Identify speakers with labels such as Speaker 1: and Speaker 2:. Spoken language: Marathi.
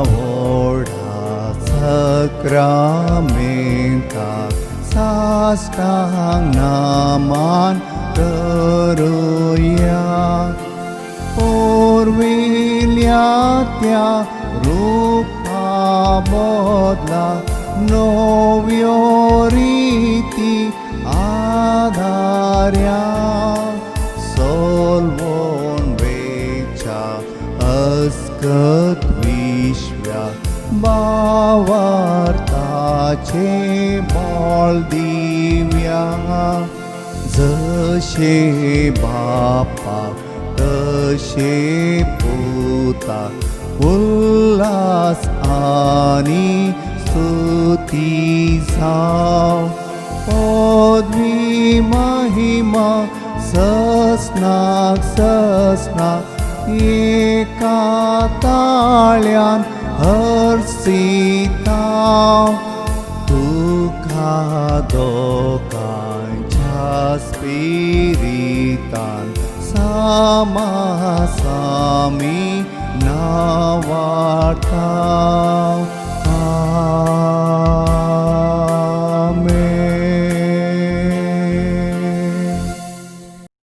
Speaker 1: ओढा सक्रामेंता साष्टांग नमन करूया. पूर्विल्या त्या रूपा बदला नव्यो रीती आधार्या. सोलवोन वेच्या अस्कत विश्व्या बावार्ताचे बोल दिव्या. जशे बापा तशे पुता उल्हास आणि स्तुती जाव. पदवी महिमा ससनाक ससनाक एका ताळ्यान हर्षिता. तुका दोगांच्या स्पिरितान समासामी नावार्ता.